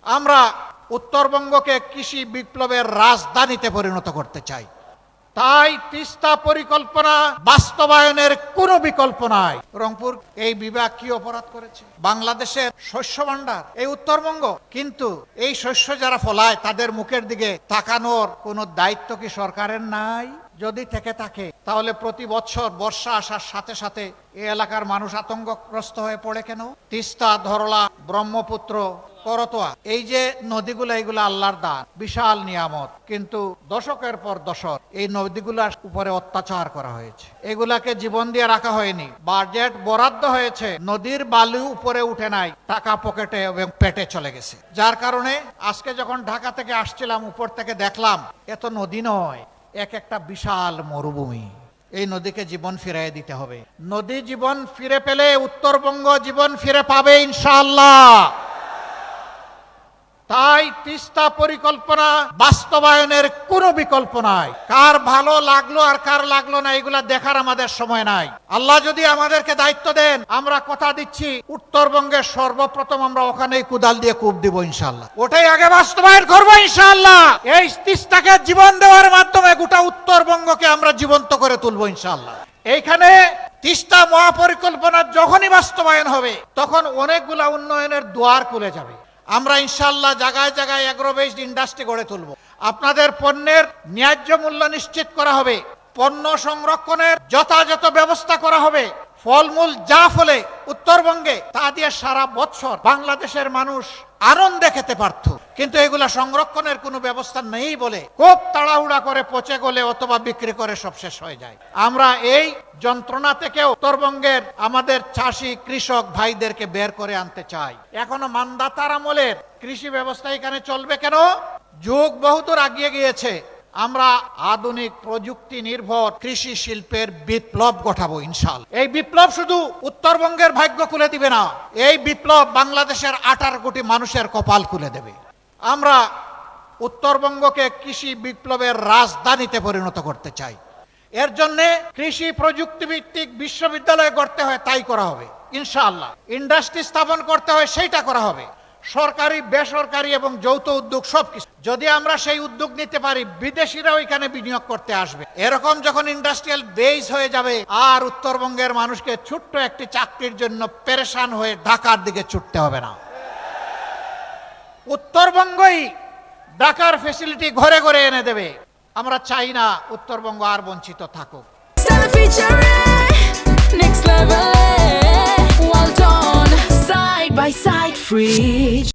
আমরা উত্তরবঙ্গকে কৃষি বিপ্লবের রাজধানীতে পরিণত করতে চাই। তাই তিস্তা পরিকল্পনা বাস্তবায়নের কোনো বিকল্প নাই। রংপুর এই বিভাগ কি অপরাধ করেছে? বাংলাদেশের শস্য ভাণ্ডার এই উত্তরবঙ্গ, কিন্তু এই শস্য যারা ফলায় তাদের মুখের দিকে তাকানোর কোনো দায়িত্ব কি সরকারের নাই? যদি থেকে থাকে তাহলে প্রতি বছর বর্ষা আসার সাথে সাথে এই এলাকার মানুষ আতঙ্কগ্রস্ত হয়ে পড়ে কেন? তিস্তা, ধরলা, ব্রহ্মপুত্র, করতোয়া, এই যে নদীগুলো, এগুলো আল্লাহর দান, বিশাল নিয়ামত, কিন্তু দশকের পর দশক এই নদীগুলোর উপরে অত্যাচার করা হয়েছে। এগুলাকে জীবন দিয়ে রাখা হয়নি। বাজেট বরাদ্দ হয়েছে, নদীর বালু উপরে উঠে নাই, টাকা পকেটে এবং পেটে চলে গেছে। যার কারণে আজকে যখন ঢাকা থেকে আসছিলাম, উপর থেকে দেখলাম এত নদী নয়, এক একটা বিশাল মরুভূমি। এই নদীকে জীবন ফিরিয়ে দিতে হবে। নদী জীবন ফিরে পেলে উত্তরবঙ্গ জীবন ফিরে পাবে ইনশাআল্লাহ। তাই তিস্তা পরিকল্পনা বাস্তবায়নের কোনো বিকল্প নাই। কার ভালো লাগলো আর কার লাগলো না এগুলা দেখার আমাদের সময় নাই। আল্লাহ যদি আমাদেরকে দায়িত্ব দেন, আমরা কথা দিচ্ছি উত্তরবঙ্গের সর্বপ্রথম আমরা ওখানেই কুদাল দিয়ে কূপ দিব ইনশাআল্লাহ। ওটাই আগে বাস্তবায়ন করবো ইনশাআল্লাহ। এই তিস্তাকে জীবন দেওয়ার মাধ্যমে গোটা উত্তরবঙ্গকে আমরা জীবন্ত করে তুলবো ইনশাআল্লাহ। এইখানে তিস্তা মহাপরিকল্পনা যখনই বাস্তবায়ন হবে তখন অনেকগুলা উন্নয়নের দুয়ার খুলে যাবে। আমরা ইনশাআল্লাহ জায়গায় জায়গায় এগ্রো বেসড ইন্ডাস্ট্রি গড়ে তুলব। আপনাদের পণ্যের ন্যায্য মূল্য নিশ্চিত করা হবে, পণ্য সংরক্ষণের যথাযথ ব্যবস্থা করা হবে। ফলমূল যা ফলে উত্তরবঙ্গে তা দিয়ে সারা বছর বাংলাদেশের মানুষ আনন্দে খেতে পারত, কিন্তু এগুলা সংরক্ষণের কোনো ব্যবস্থা নেই বলে খুব তাড়াহুড়া করে পচে গলে অথবা বিক্রি করে সব শেষ হয়ে যায়। আমরা এই যন্ত্রণা থেকে উত্তরবঙ্গের আমাদের চাষি কৃষক ভাইদেরকে বের করে আনতে চাই। এখনো মান্দাতার আমলের কৃষি ব্যবস্থা এখানে চলবে কেন? যুগ বহুদূর এগিয়ে গিয়েছে। আমরা আধুনিক প্রযুক্তি নির্ভর কৃষি শিল্পের বিপ্লব ঘটাবো ইনশাআল্লাহ। এই বিপ্লব শুধু উত্তরবঙ্গের ভাগ্য খুলে দিবে না, এই বিপ্লব বাংলাদেশের 18 কোটি মানুষের কপাল খুলে দেবে। আমরা উত্তরবঙ্গকে কৃষি বিপ্লবের রাজধানীতে পরিণত করতে চাই। এর জন্য কৃষি প্রযুক্তি ভিত্তিক বিশ্ববিদ্যালয় গড়তে হয়, তাই করা হবে ইনশাআল্লাহ। ইন্ডাস্ট্রি স্থাপন করতে হয়, সেইটা করা হবে। সরকারি, বেসরকারি এবং যৌথ উদ্যোগ সবকিছু যদি আমরা সেই উদ্যোগ নিতে পারি, বিদেশিরাও এখানে বিনিয়োগ করতে আসবে। এরকম যখন ইন্ডাস্ট্রিয়াল বেস হয়ে যাবে, আর উত্তরবঙ্গের মানুষকে ছোট্ট একটি চাকরির জন্য পেরেশান হয়ে ঢাকার দিকে ছুটতে হবে না। উত্তরবঙ্গই ঢাকার ফ্যাসিলিটি ঘরে ঘরে এনে দেবে। আমরা চাই না উত্তরবঙ্গ আর বঞ্চিত থাকুক। Well done, side by side fridge.